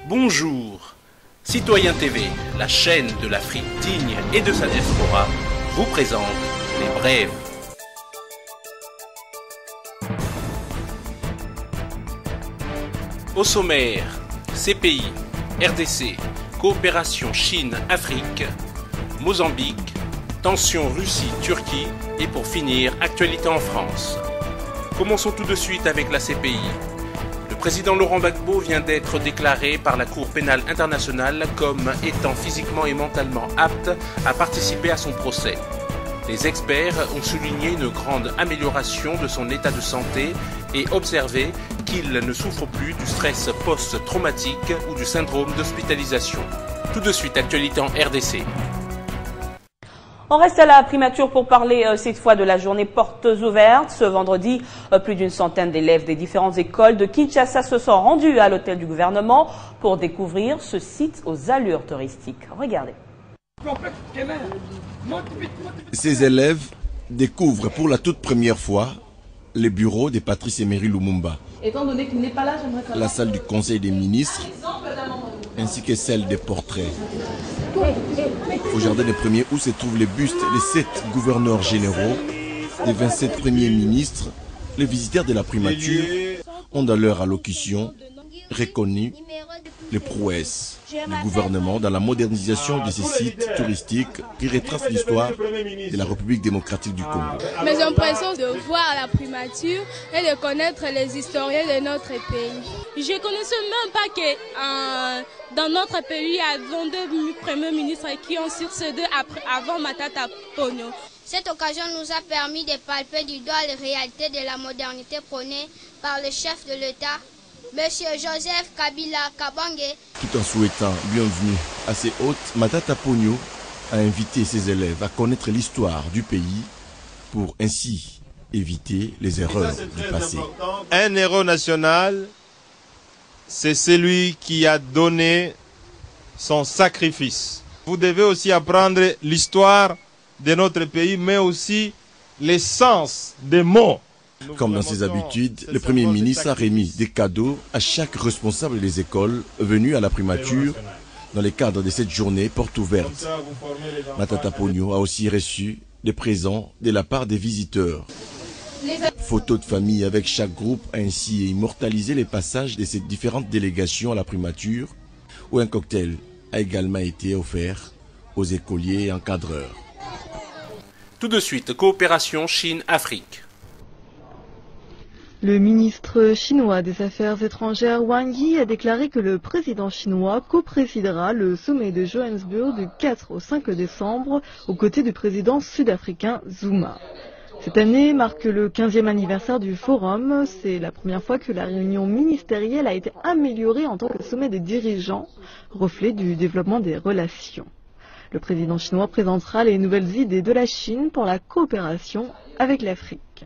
Bonjour, Citoyen TV, la chaîne de l'Afrique digne et de sa diaspora, vous présente les brèves. Au sommaire, CPI, RDC, coopération Chine-Afrique, Mozambique, tension Russie-Turquie et pour finir, actualité en France. Commençons tout de suite avec la CPI. Le président Laurent Gbagbo vient d'être déclaré par la Cour pénale internationale comme étant physiquement et mentalement apte à participer à son procès. Les experts ont souligné une grande amélioration de son état de santé et observé qu'il ne souffre plus du stress post-traumatique ou du syndrome d'hospitalisation. Tout de suite, actualité en RDC. On reste à la primature pour parler cette fois de la journée portes ouvertes. Ce vendredi, plus d'une centaine d'élèves des différentes écoles de Kinshasa se sont rendus à l'hôtel du gouvernement pour découvrir ce site aux allures touristiques. Regardez. Ces élèves découvrent pour la toute première fois les bureaux de Patrice Emery Lumumba, Étant donné qu'il n'est pas là, j'aimerais savoir... la salle du Conseil des ministres, ainsi que celle des portraits. Au jardin des premiers où se trouvent les bustes des 7 gouverneurs généraux, des 27 premiers ministres, les visiteurs de la primature ont dans leur allocution reconnu les prouesses du gouvernement dans la modernisation de ces sites touristiques qui retracent l'histoire de la République démocratique du Congo. Mes impressions de voir la primature et de connaître les historiens de notre pays. Je ne connaissais même pas que dans notre pays, il y a 22 premiers ministres qui ont succédé avant Matata Ponyo. Cette occasion nous a permis de palper du doigt les réalités de la modernité prônée par le chef de l'État, Monsieur Joseph Kabila Kabange. Tout en souhaitant bienvenue à ses hôtes, Matata Ponyo a invité ses élèves à connaître l'histoire du pays pour ainsi éviter les erreurs du passé. Un héros national, c'est celui qui a donné son sacrifice. Vous devez aussi apprendre l'histoire de notre pays, mais aussi l'essence des mots. Comme dans ses habitudes, le Premier ministre a remis des cadeaux à chaque responsable des écoles venus à la primature dans le cadre de cette journée porte ouverte. Matata Ponyo a aussi reçu des présents de la part des visiteurs. Photos de famille avec chaque groupe a ainsi immortalisé les passages de ces différentes délégations à la primature, où un cocktail a également été offert aux écoliers et encadreurs. Tout de suite, coopération Chine-Afrique. Le ministre chinois des Affaires étrangères Wang Yi a déclaré que le président chinois coprésidera le sommet de Johannesburg du 4 au 5 décembre aux côtés du président sud-africain Zuma. Cette année marque le 15e anniversaire du forum. C'est la première fois que la réunion ministérielle a été améliorée en tant que sommet des dirigeants, reflet du développement des relations. Le président chinois présentera les nouvelles idées de la Chine pour la coopération avec l'Afrique.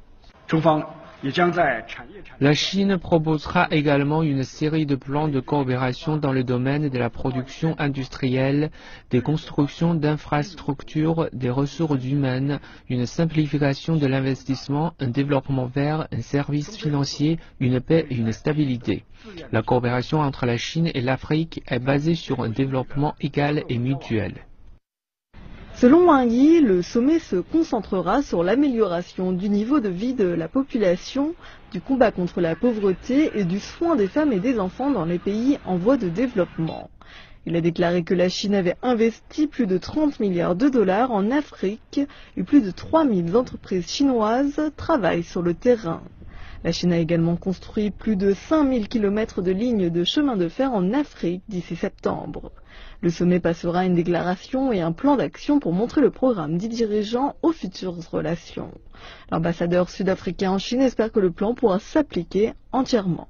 La Chine proposera également une série de plans de coopération dans le domaine de la production industrielle, des constructions d'infrastructures, des ressources humaines, une simplification de l'investissement, un développement vert, un service financier, une paix et une stabilité. La coopération entre la Chine et l'Afrique est basée sur un développement égal et mutuel. Selon Wang Yi, le sommet se concentrera sur l'amélioration du niveau de vie de la population, du combat contre la pauvreté et du soin des femmes et des enfants dans les pays en voie de développement. Il a déclaré que la Chine avait investi plus de 30 milliards de dollars en Afrique et plus de 3000 entreprises chinoises travaillent sur le terrain. La Chine a également construit plus de 5000 km de lignes de chemin de fer en Afrique d'ici septembre. Le sommet passera une déclaration et un plan d'action pour montrer le programme des dirigeants aux futures relations. L'ambassadeur sud-africain en Chine espère que le plan pourra s'appliquer entièrement.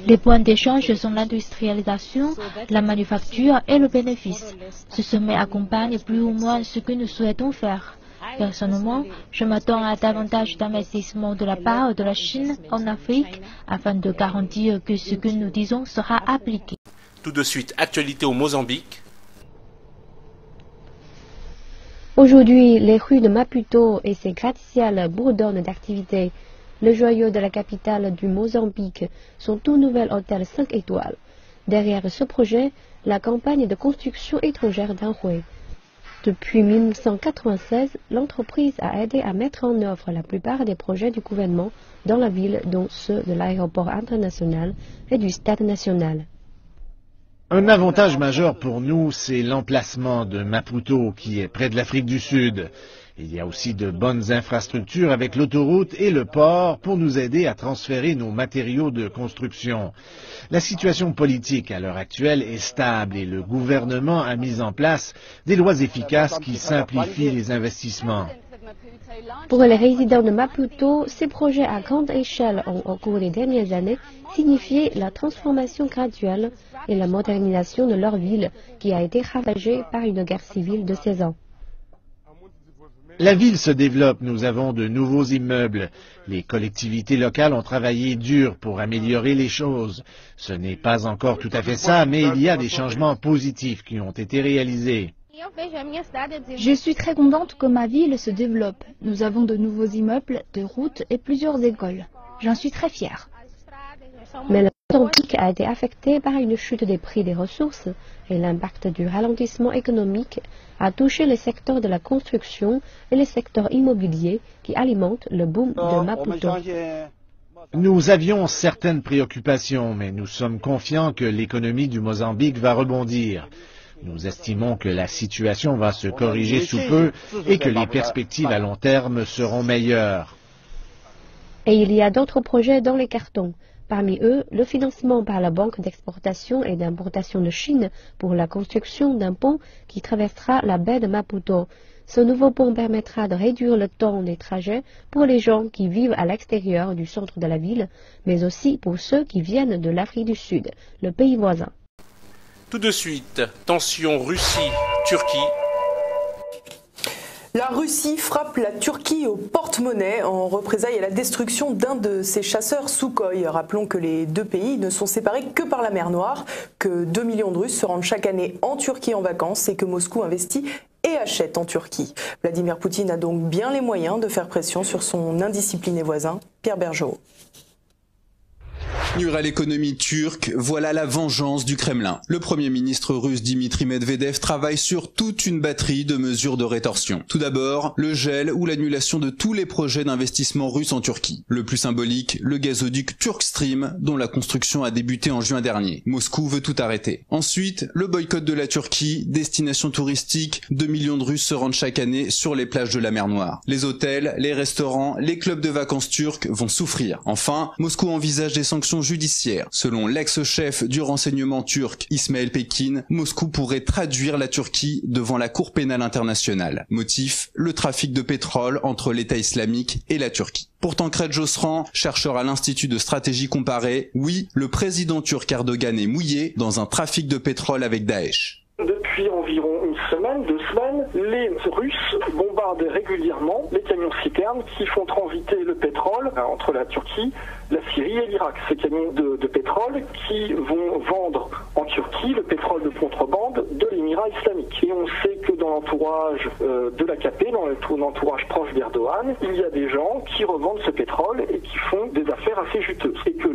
Les points d'échange sont l'industrialisation, la manufacture et le bénéfice. Ce sommet accompagne plus ou moins ce que nous souhaitons faire. Personnellement, je m'attends à davantage d'investissements de la part de la Chine en Afrique afin de garantir que ce que nous disons sera appliqué. Tout de suite, actualité au Mozambique. Aujourd'hui, les rues de Maputo et ses gratte-ciels bourdonnent d'activité. le joyau de la capitale du Mozambique, son tout nouvel hôtel 5 étoiles. Derrière ce projet, la campagne de construction étrangère d'Anhui. Depuis 1996, l'entreprise a aidé à mettre en œuvre la plupart des projets du gouvernement dans la ville, dont ceux de l'aéroport international et du stade national. Un avantage majeur pour nous, c'est l'emplacement de Maputo, qui est près de l'Afrique du Sud. Il y a aussi de bonnes infrastructures avec l'autoroute et le port pour nous aider à transférer nos matériaux de construction. La situation politique à l'heure actuelle est stable et le gouvernement a mis en place des lois efficaces qui simplifient les investissements. Pour les résidents de Maputo, ces projets à grande échelle ont, au cours des dernières années, signifié la transformation graduelle et la modernisation de leur ville, qui a été ravagée par une guerre civile de 16 ans. La ville se développe, nous avons de nouveaux immeubles. Les collectivités locales ont travaillé dur pour améliorer les choses. Ce n'est pas encore tout à fait ça, mais il y a des changements positifs qui ont été réalisés. Je suis très contente que ma ville se développe. Nous avons de nouveaux immeubles, de routes et plusieurs écoles. J'en suis très fière. Mais le Mozambique a été affecté par une chute des prix des ressources et l'impact du ralentissement économique a touché les secteurs de la construction et les secteurs immobiliers qui alimentent le boom de Maputo. Nous avions certaines préoccupations, mais nous sommes confiants que l'économie du Mozambique va rebondir. Nous estimons que la situation va se corriger sous peu et que les perspectives à long terme seront meilleures. Et il y a d'autres projets dans les cartons. Parmi eux, le financement par la Banque d'exportation et d'importation de Chine pour la construction d'un pont qui traversera la baie de Maputo. Ce nouveau pont permettra de réduire le temps des trajets pour les gens qui vivent à l'extérieur du centre de la ville, mais aussi pour ceux qui viennent de l'Afrique du Sud, le pays voisin. Tout de suite, tension Russie-Turquie. La Russie frappe la Turquie au porte-monnaie en représailles à la destruction d'un de ses chasseurs Sukhoi. Rappelons que les deux pays ne sont séparés que par la mer Noire, que 2 millions de Russes se rendent chaque année en Turquie en vacances et que Moscou investit et achète en Turquie. Vladimir Poutine a donc bien les moyens de faire pression sur son indiscipliné voisin, Pierre Bergeau. Nuire à l'économie turque, voilà la vengeance du Kremlin. Le Premier ministre russe Dimitri Medvedev travaille sur toute une batterie de mesures de rétorsion. Tout d'abord, le gel ou l'annulation de tous les projets d'investissement russes en Turquie. Le plus symbolique, le gazoduc Turk Stream, dont la construction a débuté en juin dernier. Moscou veut tout arrêter. Ensuite, le boycott de la Turquie, destination touristique, 2 millions de Russes se rendent chaque année sur les plages de la mer Noire. Les hôtels, les restaurants, les clubs de vacances turcs vont souffrir. Enfin, Moscou envisage des sanctions judiciaire. Selon l'ex-chef du renseignement turc Ismail Pekin, Moscou pourrait traduire la Turquie devant la Cour pénale internationale. Motif, le trafic de pétrole entre l'État islamique et la Turquie. Pour Tancred Josserand, chercheur à l'Institut de stratégie comparée, oui, le président turc Erdogan est mouillé dans un trafic de pétrole avec Daesh. Depuis environ une semaine, 2 semaines, les Russes bombardent régulièrement les camions-citernes qui font transiter le pétrole entre la Turquie, la Syrie et l'Irak. Ces camions de pétrole qui vont vendre en Turquie le pétrole de contrebande de l'Émirat islamique. Et on sait que dans l'entourage de l'AKP, dans l'entourage proche d'Erdogan, il y a des gens qui revendent ce pétrole et qui font des affaires assez juteuses. Et que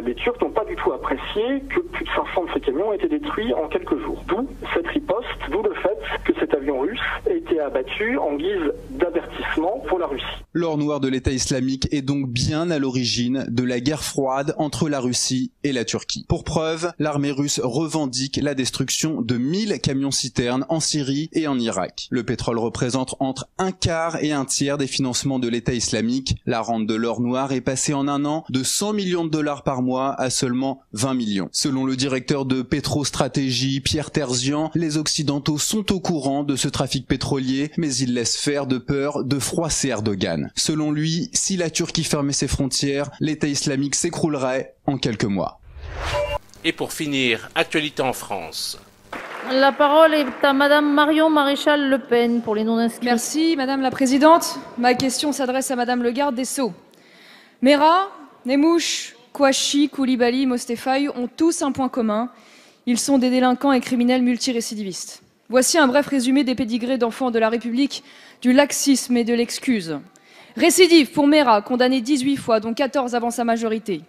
les Turcs n'ont pas du tout apprécié que plus de 500 de ces camions aient été détruits en quelques jours. D'où cette riposte, d'où le fait que cet avion russe ait été abattu en guise d'avertissement pour la Russie. L'or noir de l'État islamique est donc bien à l'origine de la guerre froide entre la Russie et la Turquie. Pour preuve, l'armée russe revendique la destruction de 1000 camions-citernes en Syrie et en Irak. Le pétrole représente entre un quart et un tiers des financements de l'État islamique. La rente de l'or noir est passée en un an de 100 millions de dollars par mois à seulement 20 millions. Selon le directeur de Pétrostratégie, Pierre Terzian, les Occidentaux sont au courant de ce trafic pétrolier, mais ils laissent faire de peur de froisser Erdogan. Selon lui, si la Turquie fermait ses frontières, l'État islamique s'écroulerait en quelques mois. Et pour finir, actualité en France. La parole est à Madame Marion Maréchal Le Pen pour les non-inscrits. Merci Madame la Présidente. Ma question s'adresse à Madame le Garde des Sceaux. Mera, Nemouche, Kouachi, Koulibaly, Mostefaï ont tous un point commun. Ils sont des délinquants et criminels multirécidivistes. Voici un bref résumé des pédigrés d'enfants de la République, du laxisme et de l'excuse. Récidive pour Mera, condamné 18 fois, dont 14 avant sa majorité.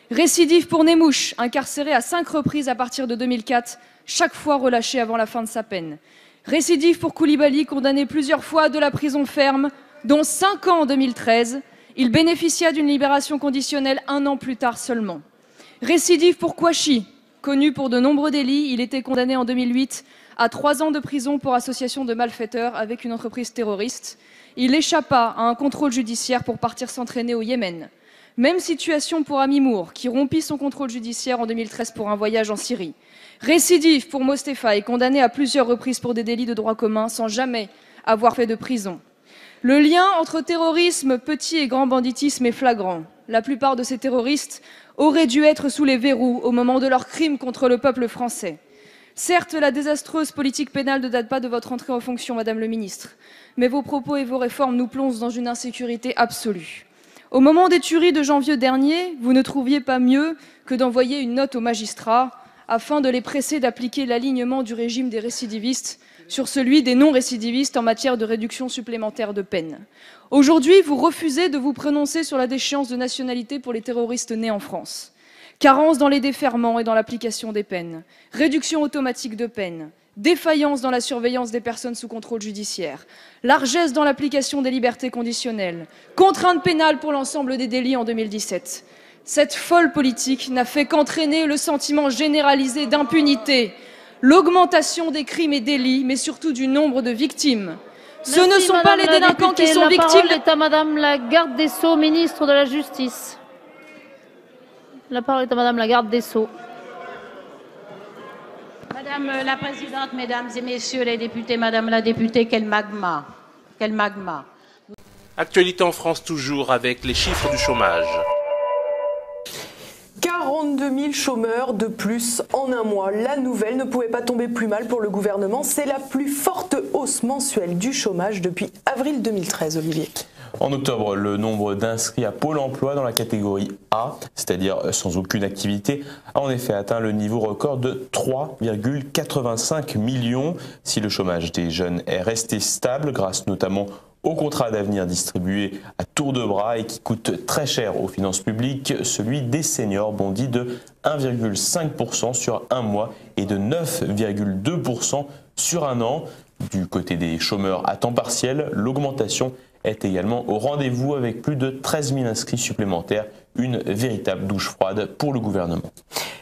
Récidive pour Nemouche, incarcéré à 5 reprises à partir de 2004, chaque fois relâché avant la fin de sa peine. Récidive pour Koulibaly, condamné plusieurs fois de la prison ferme, dont 5 ans en 2013. Il bénéficia d'une libération conditionnelle 1 an plus tard seulement. Récidive pour Kouachi, connu pour de nombreux délits. Il était condamné en 2008 à 3 ans de prison pour association de malfaiteurs avec une entreprise terroriste. Il échappa à un contrôle judiciaire pour partir s'entraîner au Yémen. Même situation pour Amimour, qui rompit son contrôle judiciaire en 2013 pour un voyage en Syrie. Récidive pour Mostefa, condamné à plusieurs reprises pour des délits de droit commun sans jamais avoir fait de prison. Le lien entre terrorisme, petit et grand banditisme est flagrant. La plupart de ces terroristes auraient dû être sous les verrous au moment de leurs crimes contre le peuple français. Certes, la désastreuse politique pénale ne date pas de votre entrée en fonction, Madame le Ministre, mais vos propos et vos réformes nous plongent dans une insécurité absolue. Au moment des tueries de janvier dernier, vous ne trouviez pas mieux que d'envoyer une note aux magistrats afin de les presser d'appliquer l'alignement du régime des récidivistes sur celui des non-récidivistes en matière de réduction supplémentaire de peine. Aujourd'hui, vous refusez de vous prononcer sur la déchéance de nationalité pour les terroristes nés en France. Carence dans les déferrements et dans l'application des peines, réduction automatique de peine, défaillance dans la surveillance des personnes sous contrôle judiciaire, largesse dans l'application des libertés conditionnelles, contrainte pénale pour l'ensemble des délits en 2017. Cette folle politique n'a fait qu'entraîner le sentiment généralisé d'impunité, l'augmentation des crimes et délits, mais surtout du nombre de victimes. Ce ne sont pas les délinquants qui sont victimes. La parole est à Madame la garde des Sceaux, ministre de la Justice. La parole est à Madame la garde des Sceaux. Madame la Présidente, Mesdames et Messieurs les députés, Madame la députée, quel magma. Quel magma. Actualité en France toujours avec les chiffres du chômage. 42 000 chômeurs de plus en un mois. La nouvelle ne pouvait pas tomber plus mal pour le gouvernement. C'est la plus forte hausse mensuelle du chômage depuis avril 2013, Olivier. En octobre, le nombre d'inscrits à Pôle emploi dans la catégorie A, c'est-à-dire sans aucune activité, a en effet atteint le niveau record de 3,85 millions. Si le chômage des jeunes est resté stable, grâce notamment au contrat d'avenir distribué à tour de bras et qui coûte très cher aux finances publiques, celui des seniors bondit de 1,5% sur un mois et de 9,2% sur un an. Du côté des chômeurs à temps partiel, l'augmentation est également au rendez-vous avec plus de 13 000 inscrits supplémentaires, une véritable douche froide pour le gouvernement.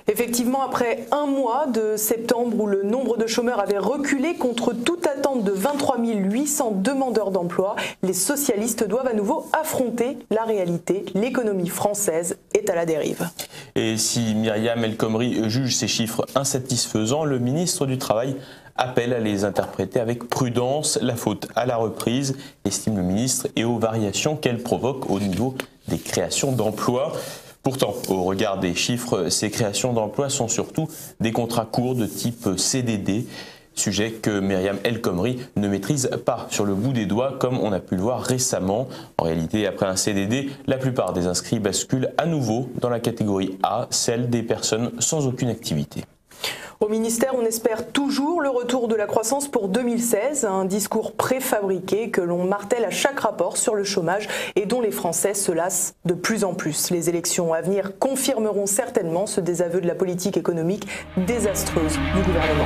Effectivement, après un mois de septembre où le nombre de chômeurs avait reculé contre toute attente de 23 800 demandeurs d'emploi, les socialistes doivent à nouveau affronter la réalité. L'économie française est à la dérive. Et si Myriam El Khomri juge ces chiffres insatisfaisants, le ministre du Travail appelle à les interpréter avec prudence. La faute à la reprise, estime le ministre, et aux variations qu'elle provoque au niveau des créations d'emplois. Pourtant, au regard des chiffres, ces créations d'emplois sont surtout des contrats courts de type CDD, sujet que Myriam El Khomri ne maîtrise pas sur le bout des doigts, comme on a pu le voir récemment. En réalité, après un CDD, la plupart des inscrits basculent à nouveau dans la catégorie A, celle des personnes sans aucune activité. Au ministère, on espère toujours le retour de la croissance pour 2016, un discours préfabriqué que l'on martèle à chaque rapport sur le chômage et dont les Français se lassent de plus en plus. Les élections à venir confirmeront certainement ce désaveu de la politique économique désastreuse du gouvernement.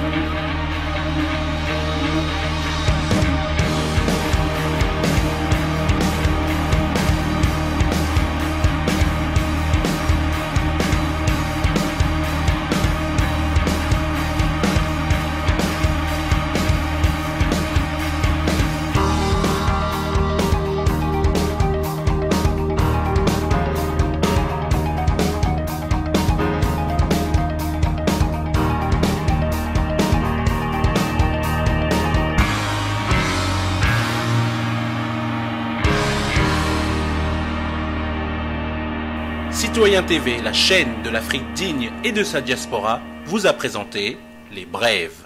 Citoyen TV, la chaîne de l'Afrique digne et de sa diaspora, vous a présenté Les Brèves.